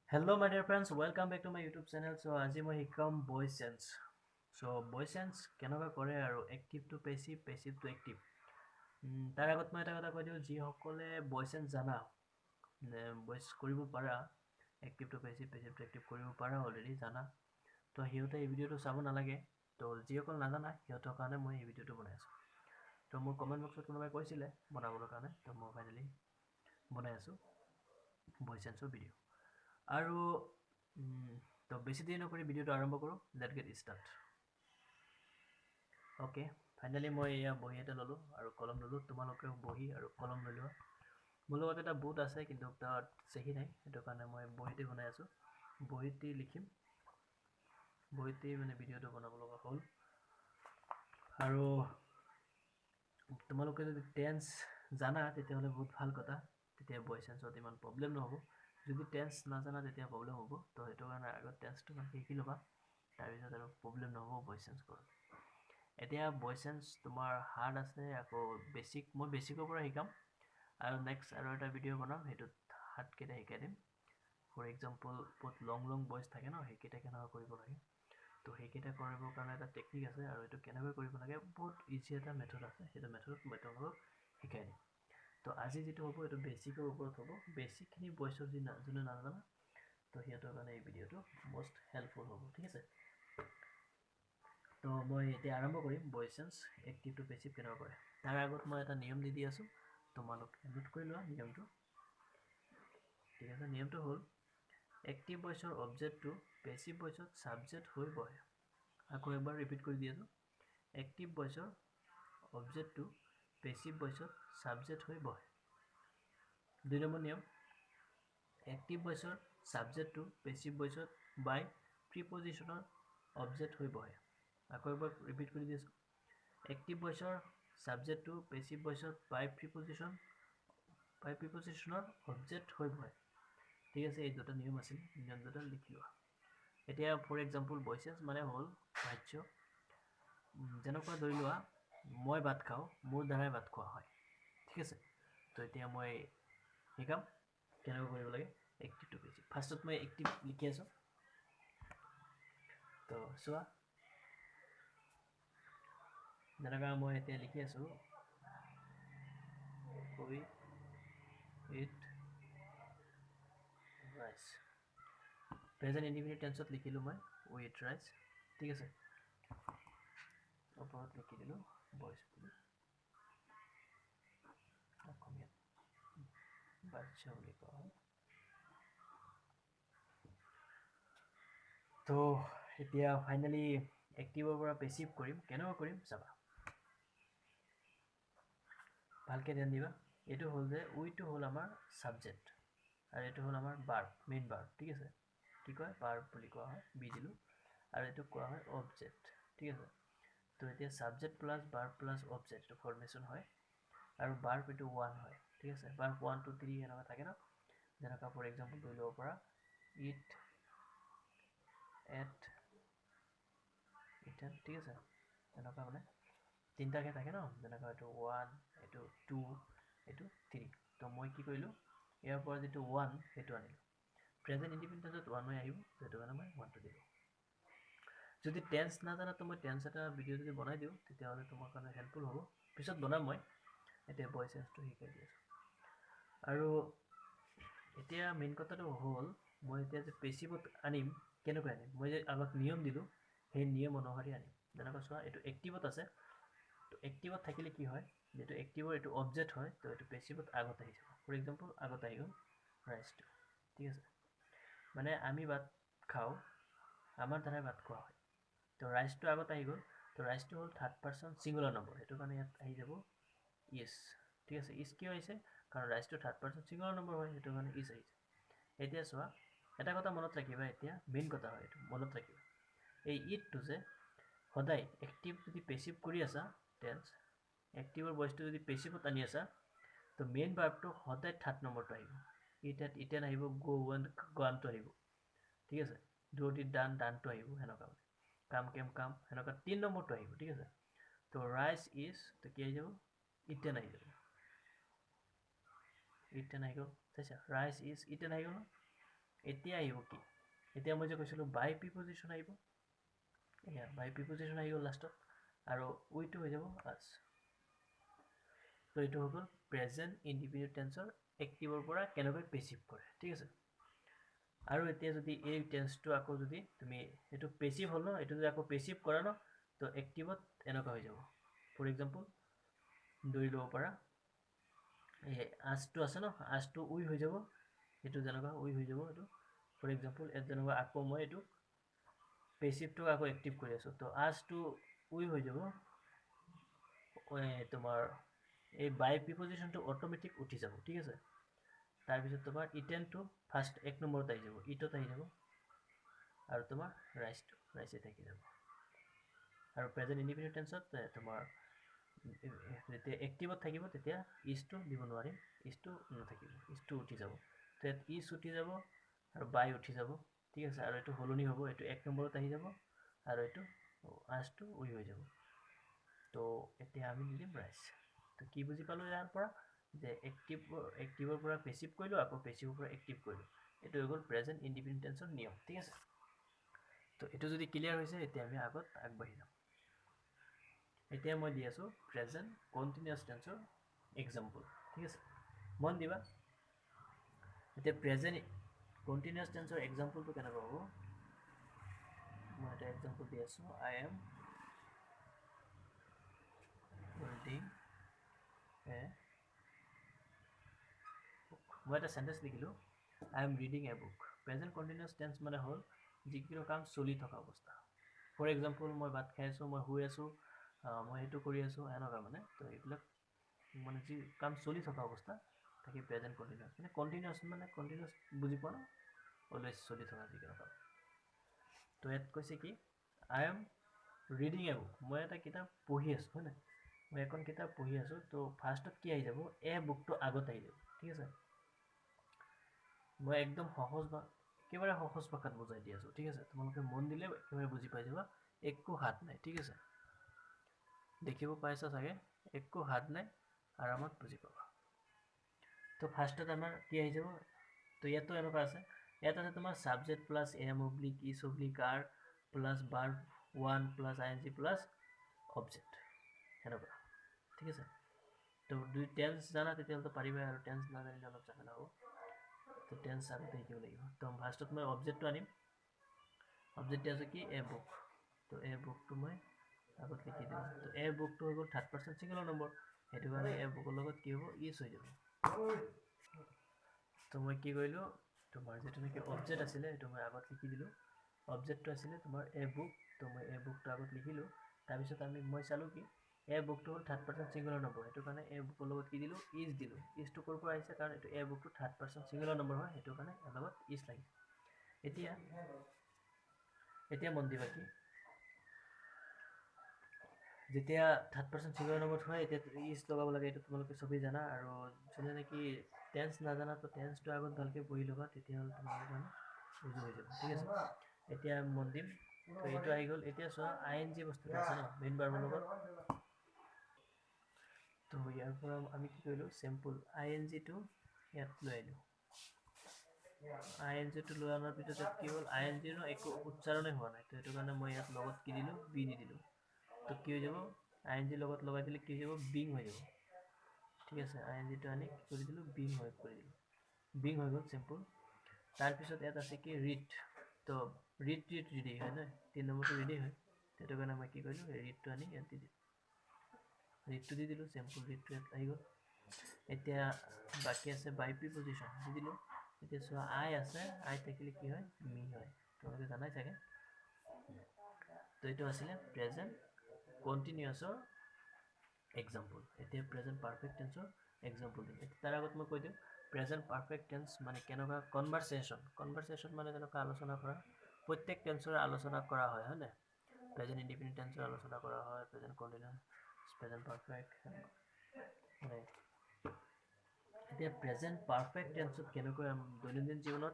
Hello my dear friends, welcome back to my YouTube channel. So আজি মই শিকাম voice sense. So voice sense কেনেকৈ কৰে আৰু active to passive, passive to active. তাৰ আগত মই এটা কথা কৈ দিওঁ যিসকলে voice sense জানা, voice কৰিব পাৰা, active to passive, passive to active কৰিব পাৰা already জানা. তো সিহঁতে এই ভিডিঅ'টো চাব নালাগে. তো যিসকল নাজানা সিহঁতৰ কাৰণে মই এই ভিডিঅ'টো বনাই আছোঁ. তো মোৰ কমেণ্ট বক্সত কোনোবাই কৈছিলে বনাবৰ কাৰণে, তো মই ফাইনেলি বনাই আছোঁ voice senseৰ ভিডিঅ'. আৰু তো বেছি দেৰি নকৰি ভিডিঅ'টো আৰম্ভ কৰোঁ. Late gate start. Okay, finally মই এয়া বহী এটা ল'লোঁ আৰু কলম ল'লোঁ. তোমালোকেও বহী আৰু কলম লৈ লোৱা. মোৰ লগত এটা বুট আছে কিন্তু তাত চেহি নাই, সেইটো কাৰণে মই বহীতে বনাই আছোঁ. বহীতে লিখিম, বহীতে মানে ভিডিঅ'টো বনাব লগা হ'ল. আৰু তোমালোকে যদি টেন্স জানা তেতিয়াহ'লে বহুত ভাল কথা, তেতিয়া ভইচ চেঞ্চত ইমান প্ৰব্লেম নহ'ব. যদি টেন্স নাজানা তেতিয়া প্ৰব্লেম হ'ব. তো সেইটো কাৰণে আগত টেন্সটো ভালকৈ শিকি ল'বা, তাৰপিছত আৰু প্ৰব্লেম নহ'ব ভইচ চেঞ্জ কৰোঁ. এতিয়া ভইচ চেঞ্জ তোমাৰ হাৰ্ড আছে, আকৌ বেছিক, মই বেছিকৰ পৰা শিকাম আৰু নেক্সট আৰু এটা ভিডিঅ' বনাম, সেইটোত হাৰ্ডকেইটা শিকাই দিম. ফৰ এক্সাম্পল বহুত লং ভইচ থাকে ন, সেইকেইটা কেনেকৈ কৰিব লাগে, তো সেইকেইটা কৰিবৰ কাৰণে এটা টেকনিক আছে আৰু এইটো কেনেকৈ কৰিব লাগে বহুত ইজি এটা মেথড আছে, সেইটো মেথডত মই তোমালোকক শিকাই দিম. তো আজি যিটো হ'ব এইটো বেছিকৰ ওপৰত হ'ব. বেছিকখিনি ভইচৰ যোনে নাজানা তো সিহঁতৰ কাৰণে এই ভিডিঅ'টো মষ্ট হেল্পফুল হ'ব, ঠিক আছে? তো মই এতিয়া আৰম্ভ কৰিম voice change active to passive কেনেকৈ কৰে. তাৰ আগত মই এটা নিয়ম দি আছোঁ, তোমালোকে নোট কৰি লোৱা নিয়মটো, ঠিক আছে? নিয়মটো হ'ল এক্টিভ ভইচৰ অবজেক্টটো পেছিভ ভইচত ছাবজেক্ট হৈ বহে। আকৌ এবাৰ ৰিপিট কৰি দি আছোঁ, এক্টিভ ভইচৰ অবজেক্টটো পেছিভ ভইচত ছাবজেক্ট হৈ বহে. 2 নম্বৰ নিয়ম, এক্টিভ ভইচৰ ছাবজেক্টটো পেছিভ ভইচত বাই প্ৰিপজিশ্যনৰ অবজেক্ট হৈ বহে. আকৌ এবাৰ ৰিপিট কৰি দি আছোঁ, এক্টিভ ভইচৰ ছাবজেক্টটো পেছিভ ভইচত বাই প্ৰিপজিশ্যনৰ অবজেক্ট হৈ বহে, ঠিক আছে? এই দুটা নিয়ম আছিল, নিয়ম দুটা লিখি লোৱা. এতিয়া ফৰ এক্সাম্পল ভইচেছ মানে হ'ল বাচ্য, যেনেকুৱা ধৰি লোৱা মই ভাত খাওঁ, মোৰ দ্বাৰাই ভাত খোৱা হয়, ঠিক আছে? তো এতিয়া মই শিকাম কেনেকৈ কৰিব লাগে এক্টিভ টু পেছিভ. ফাৰ্ষ্টত মই এক্টিভ লিখি আছোঁ, তো চোৱা যেনেকুৱা মই এতিয়া লিখি আছোঁ, we eat rice. Present indefinite টেন্সত লিখিলোঁ মই উই ইট ৰাইচ, ঠিক আছে? ওপৰত লিখি দিলোঁ ভইচ বুলি, অসমীয়াত বাচ্ছা বুলি কোৱা হয়. তো এতিয়া ফাইনেলি এক্টিভৰ পৰা পেছিভ কৰিম, কেনেকৈ কৰিম চাবা, ভালকৈ ধ্যান দিবা. এইটো হ'ল যে উইটো হ'ল আমাৰ ছাবজেক্ট আৰু এইটো হ'ল আমাৰ বাৰ্ব, মেইন বাৰ্ব, ঠিক আছে? কি কয় বাৰ্ব বুলি কোৱা হয়, বি দিলোঁ, আৰু এইটোক কোৱা হয় অবজেক্ট, ঠিক আছে? তো এতিয়া subject plus verb plus object এইটো ফৰ্মেশ্যন হয়, আৰু বাৰ্ব এইটো 1 হয়, ঠিক আছে? বাৰ্ব 1 2 3 এনেকুৱা থাকে ন, যেনেকুৱা ফৰ এক্সাম্পল ধৰি ল'ব পৰা ইট, এট, ইটেন, ঠিক আছে? এনেকুৱা মানে তিনিটাকৈ থাকে ন, যেনেকুৱা এইটো 1, এইটো 2, এইটো 3. তো মই কি কৰিলোঁ, ইয়াৰ পৰা যিটো 1 সেইটো আনিলোঁ, প্ৰেজেণ্ট ইনডিফিনিট 1 হৈ আহিব, সেইটো কাৰণে মই 1টো দিলোঁ. যদি টেন্স নাজানা তো মই টেন্স এটা ভিডিঅ' যদি বনাই দিওঁ তেতিয়াহ'লে তোমাৰ কাৰণে হেল্পফুল হ'ব, পিছত বনাম মই, এতিয়া ভইচ চেঞ্জটো শিকাই দি আছোঁ. আৰু এতিয়া মেইন কথাটো হ'ল মই এতিয়া যে পেছিভত আনিম, কেনেকৈ আনিম, মই যে আগত নিয়ম দিলোঁ সেই নিয়ম অনুসৰি আনিম. যেনেকৈ চোৱা এইটো এক্টিভত আছে, তো এক্টিভত থাকিলে কি হয়, যিটো এক্টিভৰ এইটো অবজেক্ট হয়, তো এইটো পেছিভত আগত আহি যাব. ফৰ এক্সাম্পল আগত আহি গ'ল ৰাইচটো, ঠিক আছে? মানে আমি ভাত খাওঁ, আমাৰ দ্বাৰাই ভাত খোৱা হয়, তো ৰাইচটো আগত আহি গ'ল, তো ৰাইচটো হ'ল থাৰ্ড পাৰ্চন ছিংগুলাৰ নম্বৰ, সেইটো কাৰণে ইয়াত আহি যাব ইজ, ঠিক আছে? ইজ কিয় আহিছে, কাৰণ ৰাইচটো থাৰ্ড পাৰ্চন ছিংগুলাৰ নম্বৰ হয়, সেইটো কাৰণে ইজ আহিছে. এতিয়া চোৱা এটা কথা মনত ৰাখিবা, এতিয়া মেইন কথা হয় এইটো মনত ৰাখিবা, এই ইটটো যে সদায় এক্টিভ যদি পেছিভ কৰি আছা টেন্স, এক্টিভৰ ভইচটো যদি পেছিভত আনি আছা, তো মেইন ভাৰ্বটো সদায় থাৰ্ড নম্বৰটো আহিব, ইটেন ইটেন আহিব, গোৱানটো আহিব, ঠিক আছে? ডুটি ডান ডানটো আহিব, সেনেকুৱা মানে কাম কেম কাম, সেনেকুৱা 3 নম্বৰটো আহিব, ঠিক আছে? তো ৰাইচ ইজ, তো কি আহি যাব, ইটেন আহি যাব, 10 আহি গ'ল, চাইছা? ৰাইচ ইজ 10 আহি গ'ল, এতিয়া আহিব কি এতিয়া মই যে কৈছিলো বাই প্ৰিপজিশ্যন আহিব এয়া বাই প্ৰিপজিশ্যন আহি গ'ল লাষ্টত আৰু উইটো হৈ যাব আছ তো এইটো হৈ গ'ল প্ৰেজেণ্ট ইণ্ডিফিনিট টেন্সৰ এক্টিভৰ পৰা কেনেকৈ পেছিভ কৰে ঠিক আছে আৰু এতিয়া যদি এই টেন্সটো আকৌ যদি তুমি এইটো পেছিভ হ'ল ন এইটো যদি আকৌ পেছিভ কৰা ন তো এক্টিভত এনেকুৱা হৈ যাব ফৰ এক্সাম্পল ধৰি ল'ব পাৰা এই আজটো আছে ন আজটো উই হৈ যাব এইটো যেনেকুৱা উই হৈ যাব এইটো ফৰ এক্সাম্পল ইয়াত যেনেকুৱা আকৌ মই এইটো পেছিভটো আকৌ এক্টিভ কৰি আছোঁ তো আজটো উই হৈ যাব তোমাৰ এই বাই প্ৰিপজিশ্যনটো অট'মেটিক উঠি যাব ঠিক আছে তাৰপিছত তোমাৰ ইটেনটো ফাৰ্ষ্ট এক নম্বৰত আহি যাব ইটত আহি যাব আৰু তোমাৰ ৰাইচে থাকি যাব আৰু প্ৰেজেণ্ট ইণ্ডিফিনিট টেন্সত তোমাৰ যেতিয়া এক্টিভত থাকিব তেতিয়া ইজটো দিব নোৱাৰিম ইজটো নাথাকিব ইজটো উঠি যাব তো ইয়াত ইজ উঠি যাব আৰু বাই উঠি যাব ঠিক আছে আৰু এইটো সলনি হ'ব এইটো এক নম্বৰত আহি যাব আৰু এইটো আজটো উই হৈ যাব তো এতিয়া আমি দিম ৰাইচ তো কি বুজি পালোঁ ইয়াৰ পৰা যে এক্টিভৰ পৰা পেছিভ কৰিলোঁ আকৌ পেছিভৰ পৰা এক্টিভ কৰিলোঁ এইটো হৈ গ'ল প্ৰেজেণ্ট ইণ্ডিফিনিট টেন্সৰ নিয়ম ঠিক আছে তো এইটো যদি ক্লিয়াৰ হৈছে এতিয়া আমি আগত আগবাঢ়ি যাম এতিয়া মই দি আছোঁ প্ৰেজেণ্ট কণ্টিনিউৱাছ টেন্সৰ এক্সাম্পল ঠিক আছে মন দিবা এতিয়া প্ৰেজেণ্ট কণ্টিনিউৱাছ টেন্সৰ এক্সাম্পলটো কেনেকুৱা হ'ব মই এটা এক্সাম্পল দি আছোঁ I am holding a book মই এটা সেন্টেন্স লিখিলোঁ I am reading a book present continuous tense মানে হ'ল যিকোনো কাম চলি থকা অৱস্থা ফৰ এক্সাম্পল মই ভাত খাই আছোঁ মই শুই আছোঁ মই সেইটো কৰি আছোঁ এনেকুৱা মানে তো এইবিলাক মানে যি কাম চলি থকা অৱস্থা তাকে প্ৰেজেণ্ট কণ্টিনিউৱাছ মানে কণ্টিনিউৱাছ বুজি পোৱা ন অলৱেজ চলি থকা যিকোনো কাম তো ইয়াত কৈছে কি আই এম ৰিডিং এ বুক মই এটা কিতাপ পঢ়ি আছোঁ হয় নাই মই এখন কিতাপ পঢ়ি আছোঁ তো ফাৰ্ষ্টত কি আহি যাব বুকটো আগত আহি যাব ঠিক আছে মই একদম একেবাৰে সহজ ভাষাত বুজাই দি আছোঁ ঠিক আছে তোমালোকে মন দিলে একেবাৰে বুজি পাই যাবা একো হাত নাই ঠিক আছে দেখিব পাইছা চাগে একো হাত নাই আৰামত বুজি পাবা তো ফাৰ্ষ্টত আমাৰ কি আহি যাব তো ইয়াতো এনেকুৱা আছে ইয়াত আছে তোমাৰ subject plus am oblique is oblique are plus verb one plus I N G plus object সেনেকুৱা ঠিক আছে তো দুই টেন্স জানা তেতিয়াহ'লে পাৰিবা আৰু টেন্স নাজানিলে অলপ ঝামেলা হ'ব তো টেন্স আগতে শিকিব লাগিব তো ফাৰ্ষ্টত মই অবজেক্টটো আনিম অবজেক্টটো আছে কি এ বুক তো এ বুকটো মই আগত লিখি দিওঁ তো এ বুকটো হৈ গ'ল 3rd person সিঙ্গুলাৰ নম্বৰ সেইটো কাৰণে এ বুকৰ লগত কি হ'ব ইজ হৈ যাব তো মই কি কৰিলোঁ তোমাৰ যেটো নেকি অবজেক্ট আছিলে সেইটো মই আগত লিখি দিলোঁ অবজেক্টটো আছিলে তোমাৰ এ বুক তো মই এ বুকটো আগত লিখিলোঁ তাৰপিছত মই চালোঁ কি এ বুকটো হ'ল 3rd person সিঙ্গুলাৰ নম্বৰ সেইটো কাৰণে এ বুকৰ লগত কি দিলোঁ ইজ দিলোঁ ইজটো ক'ৰ পৰা আহিছে কাৰণ এইটো এ বুকটো 3rd person সিঙ্গুলাৰ নম্বৰ হয় সেইটো কাৰণে ইয়াৰ লগত ইজ লাগিছে এতিয়া মন দিবা কি যেতিয়া 3rd person সিঙ্গুলাৰ নম্বৰ হয় এতিয়া ইজ লগাব লাগে এইটো তোমালোকে সবেই জানা আৰু যোনে নেকি টেন্স নাজানা তো টেন্সটো আগত ভালকৈ পঢ়ি ল'বা তেতিয়াহ'লে তোমালোকৰ মানে উজু হৈ যাব ঠিক আছে এতিয়া মন দিম তো এইটো আহি গ'ল এতিয়া চোৱা আই এন জি বস্তুটো আছে ন মেইন ভাৰ্বৰ লগত তো ইয়াৰ পৰা আমি কি কৰিলোঁ চিম্পল আই এন জিটো ইয়াত লৈ আহিলোঁ আই এন জিটো লৈ অনাৰ পিছত কি হ'ল আই এন জিৰ একো উচ্চাৰণে হোৱা নাই তো সেইটো কাৰণে মই ইয়াত লগত কি দিলোঁ বি দি দিলোঁ তো কি হৈ যাব আই এন জিৰ লগত লগাই দিলে কি হৈ যাব বিং হৈ যাব ঠিক আছে আই এন জিটো আনি কি কৰি দিলোঁ বিং কৰি দিলোঁ বিং হৈ গ'ল চিম্পল তাৰপিছত ইয়াত আছে কি ৰিড তো ৰিডি হয় ন 3 নম্বৰটো ৰিডি হয় সেইটো কাৰণে মই কি কৰিলোঁ ৰিডটো আনি ইয়াত দি দিলোঁ ৰিডটো দি দিলোঁ চিম্পল ৰিডটো ইয়াত আহি গ'ল এতিয়া বাকী আছে বাই প্ৰিপজিশ্যন দি দিলোঁ এতিয়া চোৱা আই আছে আই থাকিলে কি হয় মি হয় তোমালোকে জানাই চাগে তো এইটো আছিলে প্ৰেজেণ্ট কণ্টিনিউৱাছৰ এক্সাম্পল এতিয়া প্ৰেজেণ্ট পাৰফেক্ট টেন্সৰ এক্সাম্পল দিম তাৰ আগত মই কৈ দিওঁ প্ৰেজেণ্ট পাৰফেক্ট টেন্স মানে কেনেকুৱা কনভাৰচেশ্যন মানে যেনেকুৱা আলোচনা কৰা প্ৰত্যেক টেন্সৰে আলোচনা কৰা হয় নাই প্ৰেজেণ্ট ইণ্ডিফিনিট টেন্সৰ আলোচনা কৰা হয় প্ৰেজেণ্ট কণ্টিনিউৱাছ প্ৰেজেণ্ট পাৰফেক্ট মানে এতিয়া প্ৰেজেণ্ট পাৰফেক্ট টেন্সত কেনেকৈ দৈনন্দিন জীৱনত